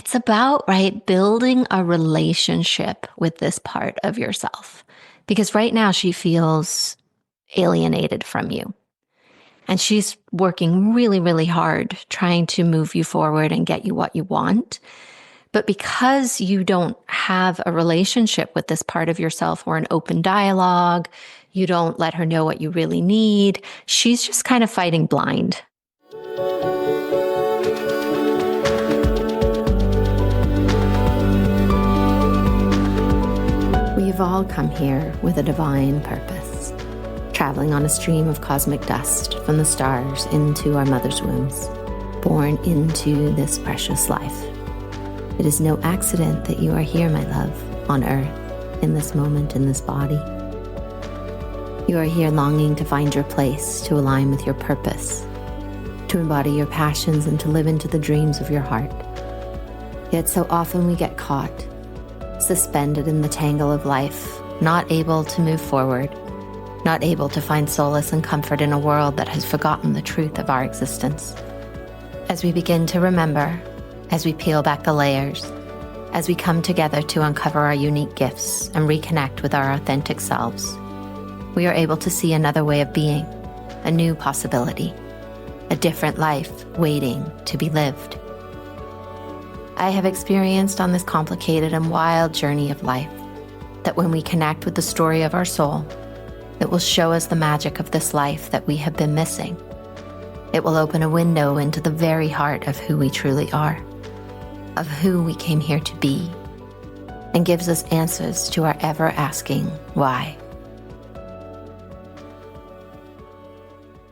It's about, right, building a relationship with this part of yourself. Because right now she feels alienated from you. And she's working really, really hard trying to move you forward and get you what you want. But because you don't have a relationship with this part of yourself or an open dialogue, you don't let her know what you really need, she's just kind of fighting blind. We've all come here with a divine purpose, traveling on a stream of cosmic dust from the stars into our mother's wombs, born into this precious life. It is no accident that you are here, my love, on earth, in this moment, in this body. You are here longing to find your place, to align with your purpose, to embody your passions and to live into the dreams of your heart. Yet so often we get caught, suspended in the tangle of life, not able to move forward, not able to find solace and comfort in a world that has forgotten the truth of our existence. As we begin to remember, as we peel back the layers, as we come together to uncover our unique gifts and reconnect with our authentic selves, we are able to see another way of being, a new possibility, a different life waiting to be lived. I have experienced on this complicated and wild journey of life that when we connect with the story of our soul, it will show us the magic of this life that we have been missing. It will open a window into the very heart of who we truly are, of who we came here to be, and gives us answers to our ever-asking why.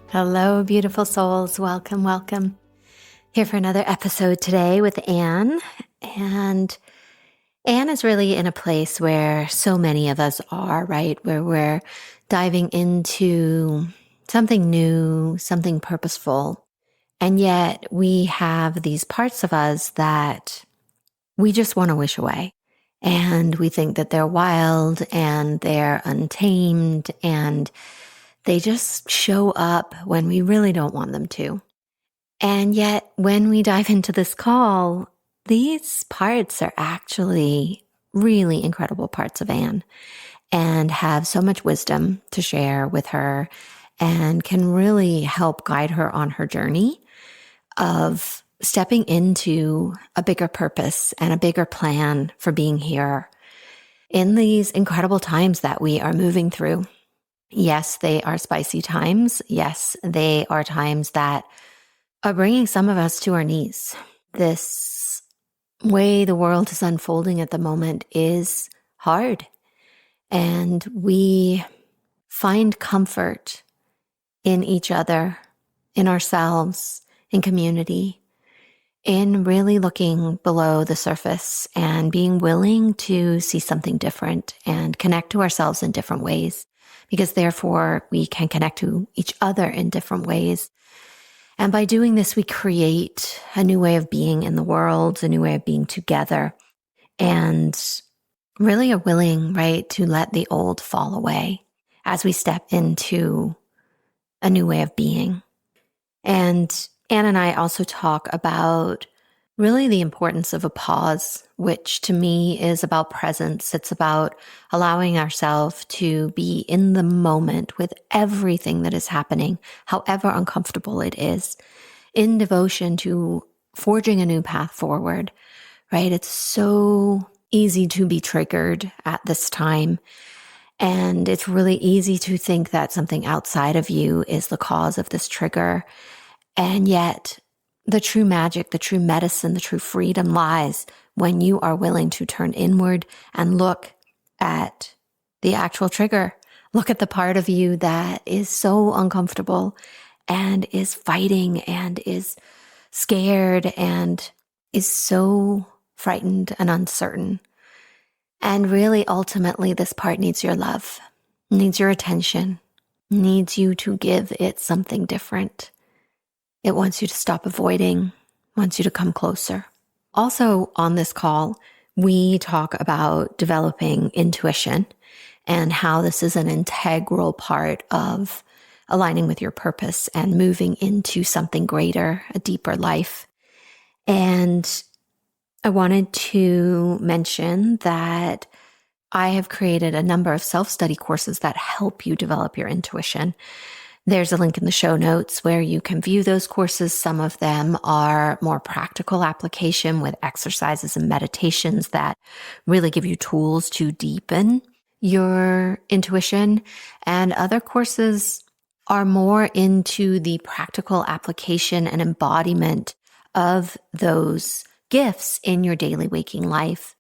Hello, beautiful souls. Welcome, welcome. Here for another episode today with Anne. And Anne is really in a place where so many of us are, right? Where we're diving into something new, something purposeful. And yet we have these parts of us that we just want to wish away. And we think that they're wild and they're untamed and they just show up when we really don't want them to. And yet when we dive into this call, these parts are actually really incredible parts of Anne and have so much wisdom to share with her and can really help guide her on her journey of stepping into a bigger purpose and a bigger plan for being here in these incredible times that we are moving through. Yes, they are spicy times. Yes, they are times that are bringing some of us to our knees. This way the world is unfolding at the moment is hard, and we find comfort in each other, in ourselves, in community, in really looking below the surface and being willing to see something different and connect to ourselves in different ways, because therefore we can connect to each other in different ways. And by doing this, we create a new way of being in the world, a new way of being together, and really are willing, right, to let the old fall away as we step into a new way of being. And Anne and I also talk about really the importance of a pause, which to me is about presence. It's about allowing ourselves to be in the moment with everything that is happening, however uncomfortable it is, in devotion to forging a new path forward, right? It's so easy to be triggered at this time. And it's really easy to think that something outside of you is the cause of this trigger. And yet the true magic, the true medicine, the true freedom lies when you are willing to turn inward and look at the actual trigger. Look at the part of you that is so uncomfortable and is fighting and is scared and is so frightened and uncertain. And really, ultimately, this part needs your love, needs your attention, needs you to give it something different. It wants you to stop avoiding, wants you to come closer. Also on this call, we talk about developing intuition and how this is an integral part of aligning with your purpose and moving into something greater, a deeper life. And I wanted to mention that I have created a number of self-study courses that help you develop your intuition. There's a link in the show notes where you can view those courses. Some of them are more practical application with exercises and meditations that really give you tools to deepen your intuition. And other courses are more into the practical application and embodiment of those gifts in your daily waking life.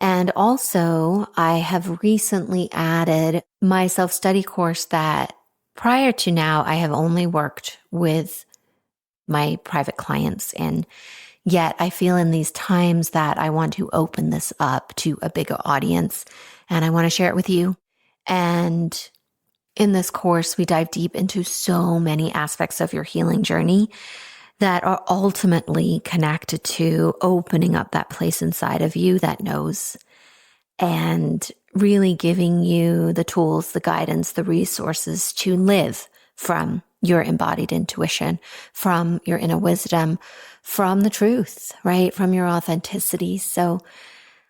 And also, I have recently added my self-study course that prior to now, I have only worked with my private clients. And yet I feel in these times that I want to open this up to a bigger audience and I want to share it with you. And in this course, we dive deep into so many aspects of your healing journey that are ultimately connected to opening up that place inside of you that knows, and really giving you the tools, the guidance, the resources to live from your embodied intuition, from your inner wisdom, from the truth, right? From your authenticity. So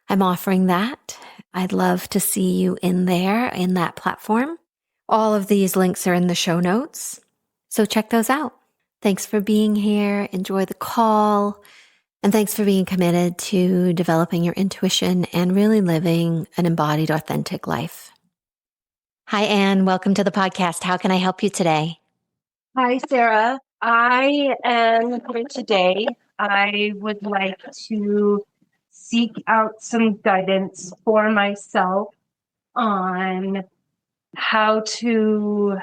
I'm offering that. I'd love to see you in there, in that platform. All of these links are in the show notes. So check those out. Thanks for being here. Enjoy the call. And thanks for being committed to developing your intuition and really living an embodied, authentic life. Hi, Anne. Welcome to the podcast. How can I help you today? Hi, Sarah. I am here today. I would like to seek out some guidance for myself on how to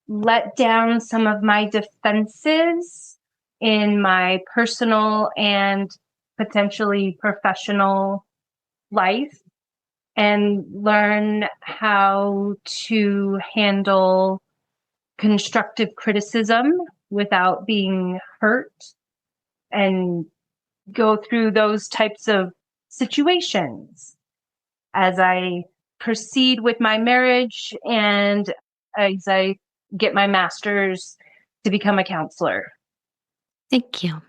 let down some of my defenses in my personal and potentially professional life and learn how to handle constructive criticism without being hurt and go through those types of situations as I proceed with my marriage and as I get my master's to become a counselor. Thank you.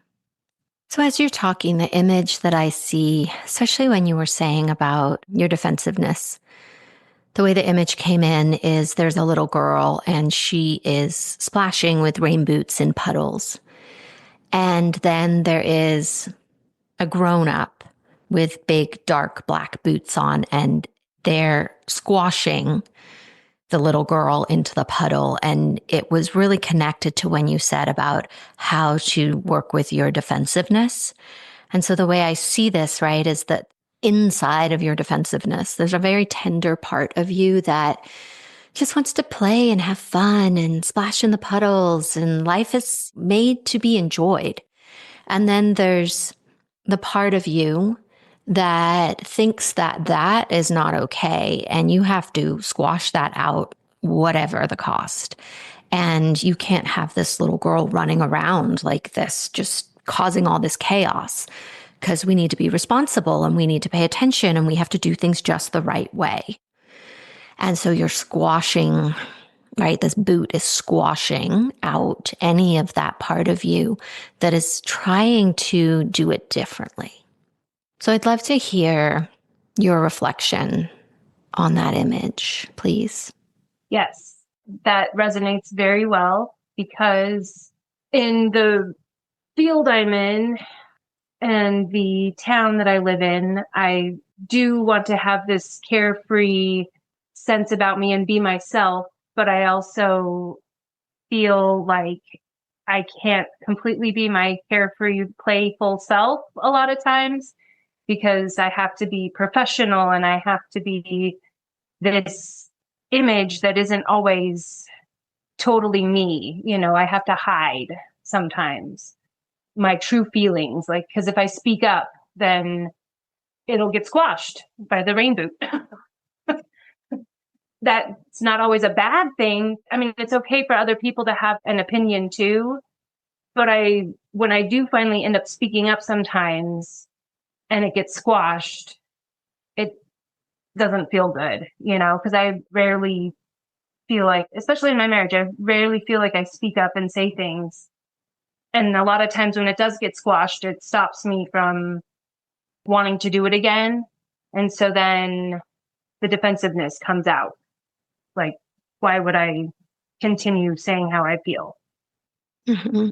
So as you're talking, the image that I see, especially when you were saying about your defensiveness, the way the image came in is there's a little girl and she is splashing with rain boots in puddles. And then there is a grown up with big, dark, black boots on, and they're squashing the little girl into the puddle. And it was really connected to when you said about how to work with your defensiveness. And so the way I see this, right, is that inside of your defensiveness, there's a very tender part of you that just wants to play and have fun and splash in the puddles, and life is made to be enjoyed. And then there's the part of you that thinks that that is not okay, and you have to squash that out, whatever the cost. And you can't have this little girl running around like this, just causing all this chaos, because we need to be responsible and we need to pay attention and we have to do things just the right way. And so you're squashing, right? This boot is squashing out any of that part of you that is trying to do it differently. So I'd love to hear your reflection on that image, please. Yes, that resonates very well because in the field I'm in and the town that I live in, I do want to have this carefree sense about me and be myself, but I also feel like I can't completely be my carefree, playful self a lot of times because I have to be professional and I have to be this image that isn't always totally me. You know, I have to hide sometimes my true feelings, like, because if I speak up, then it'll get squashed by the rain boot. That's not always a bad thing. I mean, it's okay for other people to have an opinion too. But when I do finally end up speaking up sometimes and it gets squashed, it doesn't feel good, you know, because I rarely feel like, especially in my marriage, I rarely feel like I speak up and say things. And a lot of times when it does get squashed, it stops me from wanting to do it again. And so then the defensiveness comes out. Like, why would I continue saying how I feel? Mm-hmm.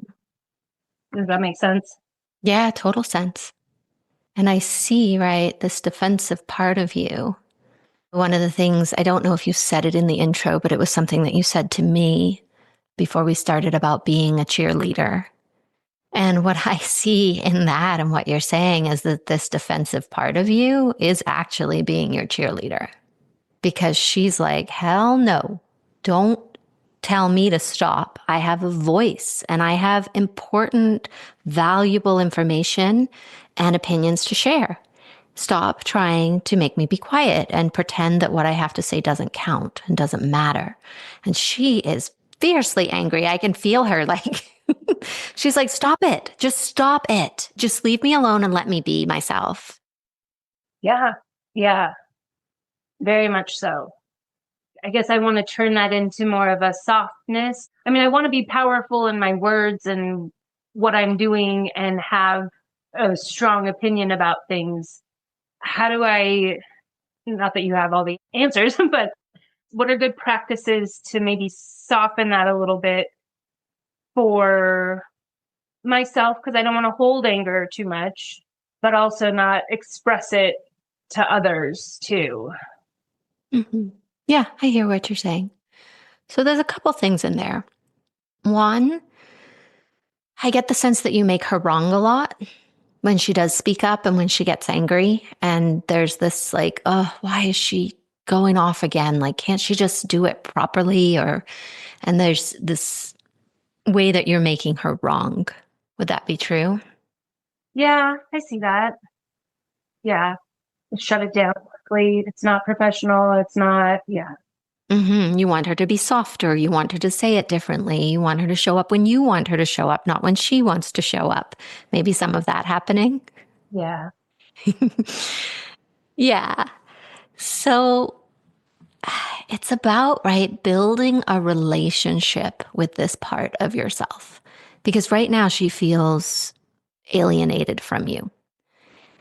Does that make sense? Yeah, total sense. And I see, right, this defensive part of you. One of the things, I don't know if you said it in the intro, but it was something that you said to me before we started about being a cheerleader. And what I see in that and what you're saying is that this defensive part of you is actually being your cheerleader, because she's like, hell no, don't tell me to stop. I have a voice and I have important, valuable information and opinions to share. Stop trying to make me be quiet and pretend that what I have to say doesn't count and doesn't matter. And she is fiercely angry. I can feel her like, she's like, stop it. Just stop it. Just leave me alone and let me be myself. Yeah. Yeah. Very much so. I guess I want to turn that into more of a softness. I mean, I want to be powerful in my words and what I'm doing and have a strong opinion about things. How do I, not that you have all the answers, but what are good practices to maybe soften that a little bit for myself? Because I don't want to hold anger too much, but also not express it to others too. Mm-hmm. Yeah, I hear what you're saying. So there's a couple things in there. One, I get the sense that you make her wrong a lot when she does speak up and when she gets angry. And there's this like, oh, why is she going off again? Like, can't she just do it properly? And there's this way that you're making her wrong. Would that be true? Yeah, I see that. Yeah. Shut it down quickly. It's not professional. It's not, yeah. Mm-hmm. You want her to be softer. You want her to say it differently. You want her to show up when you want her to show up, not when she wants to show up. Maybe some of that happening. Yeah. Yeah. So it's about, right, building a relationship with this part of yourself. Because right now she feels alienated from you.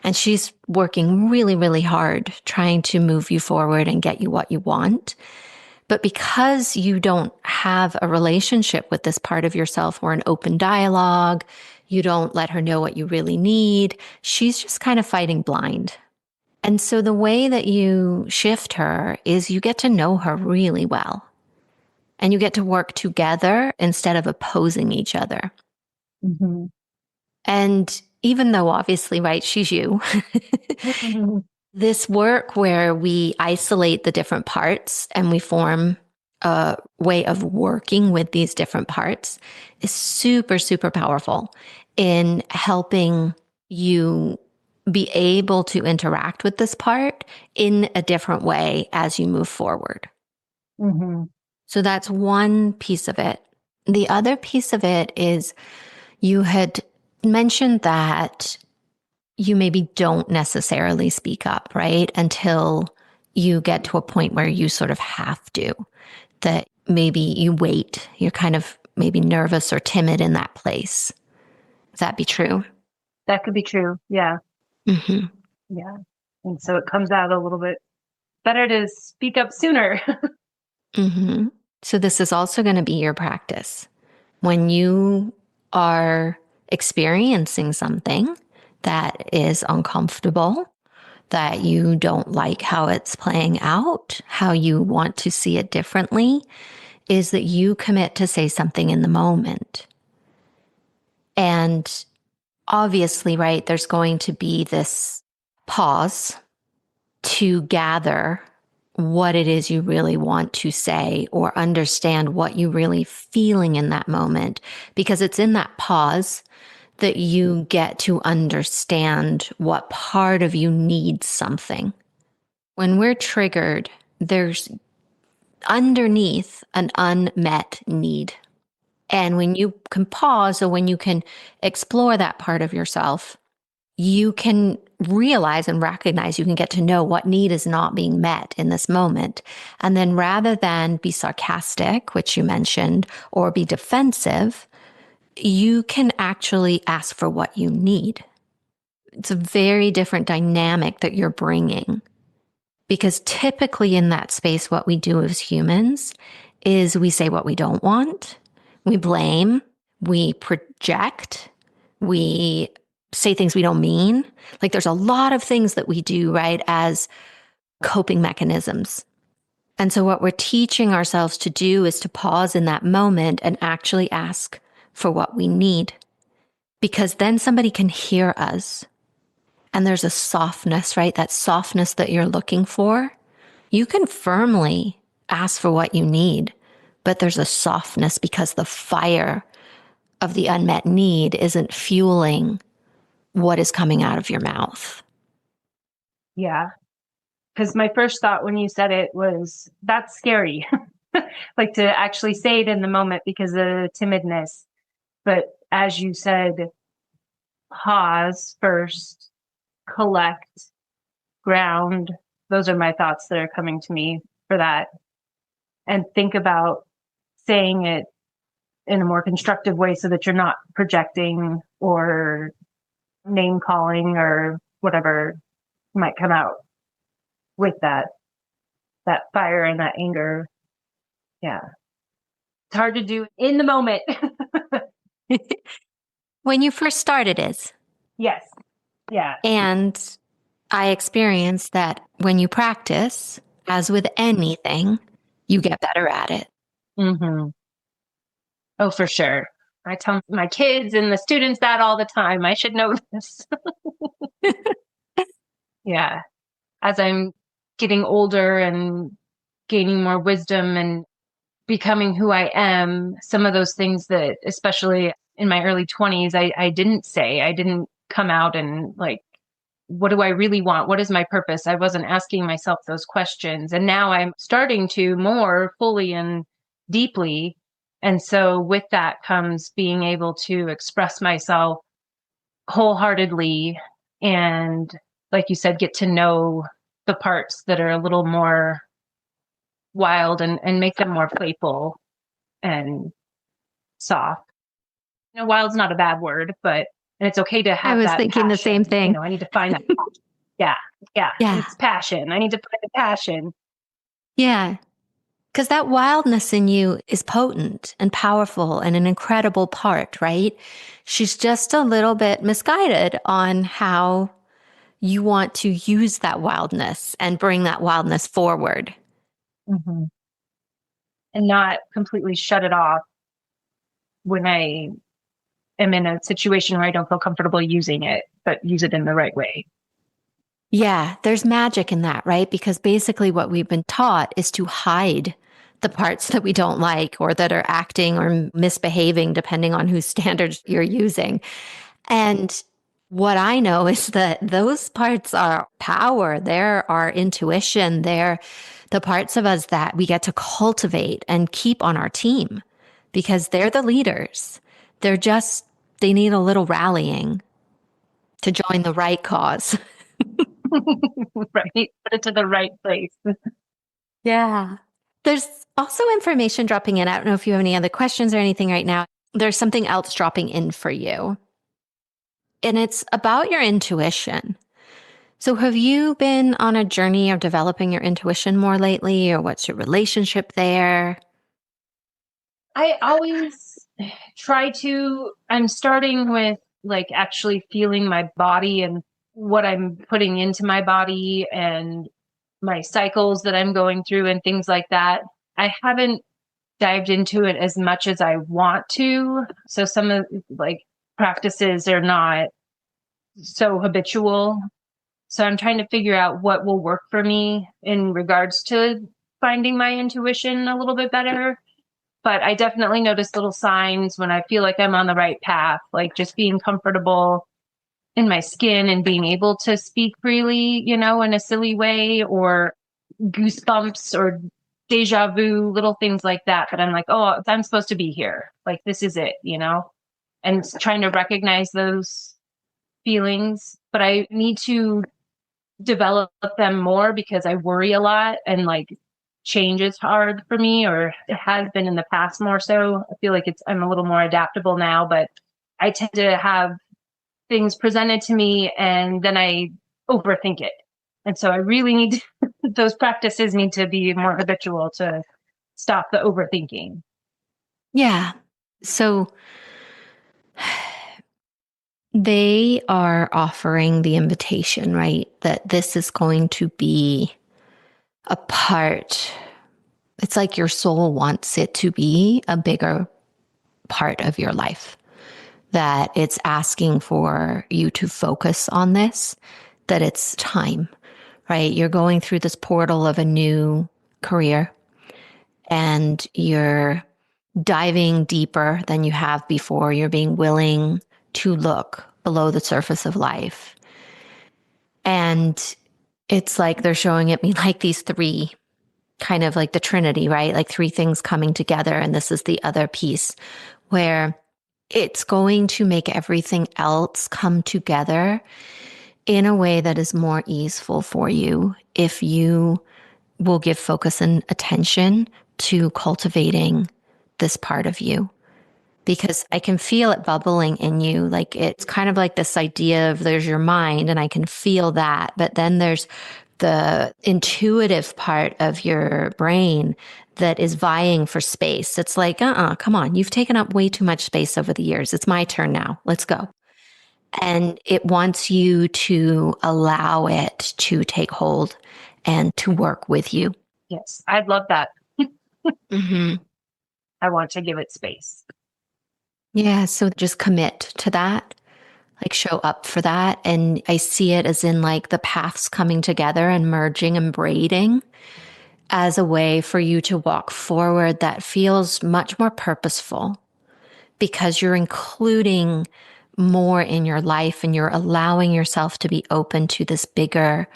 And she's working really, really hard trying to move you forward and get you what you want. But because you don't have a relationship with this part of yourself or an open dialogue, you don't let her know what you really need, she's just kind of fighting blind. And so the way that you shift her is you get to know her really well and you get to work together instead of opposing each other. Mm-hmm. And even though obviously, right, she's you, this work where we isolate the different parts and we form a way of working with these different parts is super, super powerful in helping you be able to interact with this part in a different way as you move forward. Mm-hmm. So that's one piece of it. The other piece of it is you had mentioned that you maybe don't necessarily speak up, right? Until you get to a point where you sort of have to, that maybe you wait. You're kind of maybe nervous or timid in that place. Would that be true? That could be true. Yeah. Mm-hmm. Yeah. And so it comes out a little bit better to speak up sooner. Mm-hmm. So this is also going to be your practice. When you are experiencing something that is uncomfortable, that you don't like how it's playing out, how you want to see it differently, is that you commit to say something in the moment. And obviously, right, there's going to be this pause to gather what it is you really want to say or understand what you really feeling in that moment, because it's in that pause that you get to understand what part of you needs something. When we're triggered, there's underneath an unmet need. And when you can pause or when you can explore that part of yourself, you can realize and recognize, you can get to know what need is not being met in this moment. And then rather than be sarcastic, which you mentioned, or be defensive, you can actually ask for what you need. It's a very different dynamic that you're bringing. Because typically in that space, what we do as humans is we say what we don't want, we blame, we project, we say things we don't mean. Like there's a lot of things that we do, right, as coping mechanisms. And so what we're teaching ourselves to do is to pause in that moment and actually ask for what we need. Because then somebody can hear us. And there's a softness, right? That softness that you're looking for. You can firmly ask for what you need, but there's a softness because the fire of the unmet need isn't fueling what is coming out of your mouth. Yeah. Because my first thought when you said it was, that's scary. Like to actually say it in the moment because of the timidness. But as you said, pause first, collect, ground. Those are my thoughts that are coming to me for that. And think about saying it in a more constructive way so that you're not projecting or name calling or whatever might come out with that fire and that anger. Yeah. It's hard to do in the moment. When you first started it. Yes. Yeah. And I experienced that when you practice, as with anything, you get better at it. Mm-hmm. Oh, for sure. I tell my kids and the students that all the time. I should know this. Yeah. As I'm getting older and gaining more wisdom and becoming who I am, some of those things that, especially in my early 20s, I didn't say. I didn't come out and like, what do I really want? What is my purpose? I wasn't asking myself those questions. And now I'm starting to more fully and deeply. And so with that comes being able to express myself wholeheartedly and, like you said, get to know the parts that are a little more wild and make them more playful and soft. You know, wild's not a bad word, but and it's okay to have I was that thinking the same passion. thing. You know, I need to find that passion. Yeah. Yeah. Yeah. It's passion. I need to find the passion. Yeah. Because that wildness in you is potent and powerful and an incredible part, right? She's just a little bit misguided on how you want to use that wildness and bring that wildness forward. Mm-hmm. And not completely shut it off when I am in a situation where I don't feel comfortable using it, but use it in the right way. Yeah, there's magic in that, right? Because basically what we've been taught is to hide the parts that we don't like or that are acting or misbehaving, depending on whose standards you're using. And what I know is that those parts are power. They're our intuition. They're the parts of us that we get to cultivate and keep on our team because they're the leaders. They need a little rallying to join the right cause. Right. Put it to the right place. Yeah. There's also information dropping in. I don't know if you have any other questions or anything right now. There's something else dropping in for you. And it's about your intuition. So have you been on a journey of developing your intuition more lately, or what's your relationship there? I always try to, I'm starting with like actually feeling my body and what I'm putting into my body and my cycles that I'm going through and things like that. I haven't dived into it as much as I want to. So some of like practices are not so habitual. So I'm trying to figure out what will work for me in regards to finding my intuition a little bit better. But I definitely notice little signs when I feel like I'm on the right path, like just being comfortable in my skin and being able to speak freely, you know, in a silly way, or goosebumps or deja vu, little things like that. But I'm like, oh, I'm supposed to be here. Like, this is it, you know, and trying to recognize those feelings. But I need to develop them more because I worry a lot and like change is hard for me, or it has been in the past more so. I feel like I'm a little more adaptable now, but I tend to have things presented to me and then I overthink it. And so I really need those practices need to be more habitual to stop the overthinking. Yeah. So they are offering the invitation, right? That this is going to be a part. It's like your soul wants it to be a bigger part of your life, that it's asking for you to focus on this, that it's time, right? You're going through this portal of a new career and you're diving deeper than you have before. You're being willing to look below the surface of life. And it's like they're showing it me like these three, kind of like the Trinity, right? Like three things coming together. And this is the other piece where it's going to make everything else come together in a way that is more easeful for you if you will give focus and attention to cultivating this part of you. Because I can feel it bubbling in you. Like it's kind of like this idea of there's your mind, and I can feel that. But then there's the intuitive part of your brain that is vying for space. It's like, come on, you've taken up way too much space over the years. It's my turn now. Let's go. And it wants you to allow it to take hold and to work with you. Yes, I'd love that. Mm-hmm. I want to give it space. Yeah. So just commit to that, like show up for that. And I see it as in like the paths coming together and merging and braiding as a way for you to walk forward that feels much more purposeful because you're including more in your life and you're allowing yourself to be open to this bigger,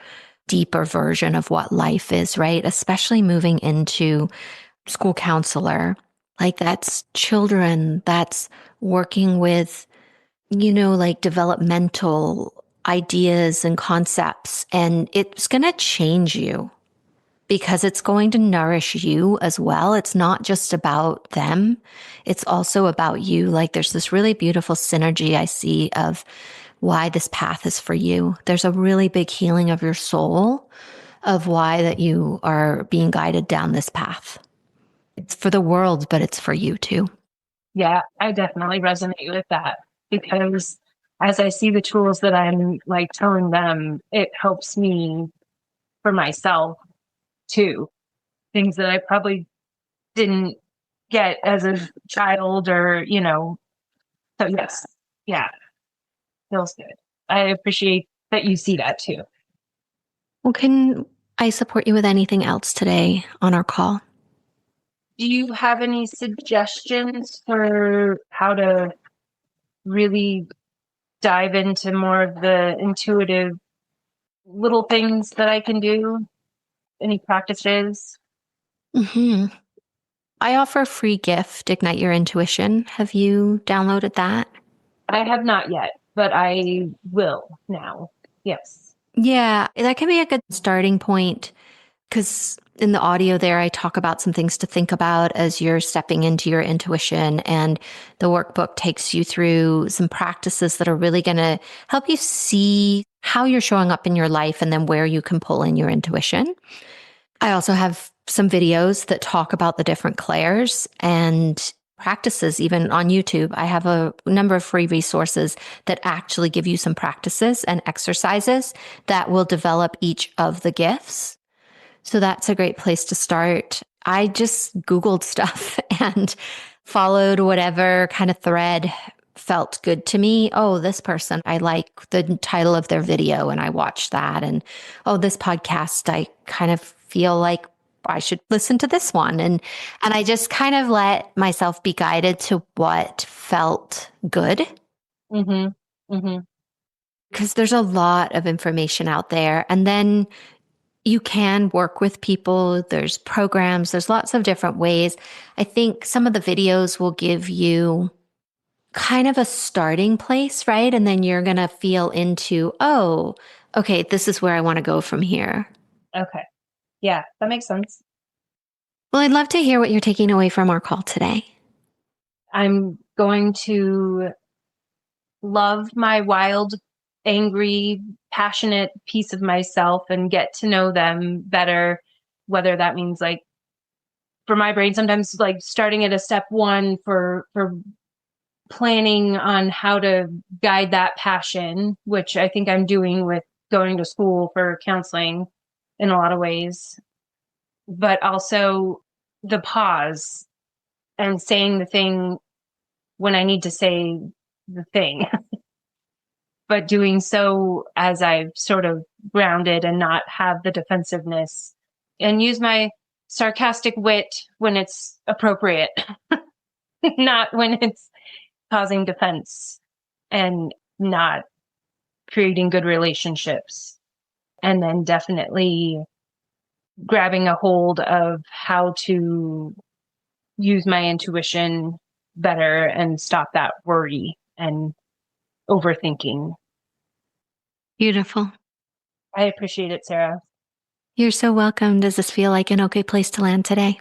deeper version of what life is, right? Especially moving into school counselor. Like that's children, that's working with, like developmental ideas and concepts. And it's going to change you because it's going to nourish you as well. It's not just about them. It's also about you. Like there's this really beautiful synergy I see of why this path is for you. There's a really big healing of your soul of why that you are being guided down this path. It's for the world, but it's for you too. Yeah, I definitely resonate with that because as I see the tools that I'm like telling them, it helps me for myself too. Things that I probably didn't get as a child or. So yes, yeah, feels good. I appreciate that you see that too. Well, can I support you with anything else today on our call? Do you have any suggestions for how to really dive into more of the intuitive little things that I can do? Any practices? Hmm. I offer a free gift, Ignite Your Intuition. Have you downloaded that? I have not yet, but I will now. Yes. Yeah, that can be a good starting point because in the audio there, I talk about some things to think about as you're stepping into your intuition. And the workbook takes you through some practices that are really going to help you see how you're showing up in your life and then where you can pull in your intuition. I also have some videos that talk about the different clairs and practices, even on YouTube. I have a number of free resources that actually give you some practices and exercises that will develop each of the gifts. So that's a great place to start. I just Googled stuff and followed whatever kind of thread felt good to me. Oh, this person, I like the title of their video and I watched that. And oh, this podcast, I kind of feel like I should listen to this one. And I just kind of let myself be guided to what felt good Mm-hmm. Mm-hmm. because there's a lot of information out there. And then you can work with people. There's programs. There's lots of different ways. I think some of the videos will give you kind of a starting place, right? And then you're going to feel into, oh, okay, this is where I want to go from here. Okay. Yeah, that makes sense. Well, I'd love to hear what you're taking away from our call today. I'm going to love my wild, angry, passionate piece of myself and get to know them better, whether that means like for my brain, sometimes like starting at a step one for planning on how to guide that passion, which I think I'm doing with going to school for counseling in a lot of ways, but also the pause and saying the thing when I need to say the thing, but doing so as I've sort of grounded and not have the defensiveness and use my sarcastic wit when it's appropriate, not when it's causing defense and not creating good relationships. And then definitely grabbing a hold of how to use my intuition better and stop that worry and overthinking. Beautiful. I appreciate it, Sarah. You're so welcome. Does this feel like an okay place to land today?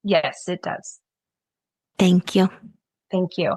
Yes, it does. Thank you. Thank you.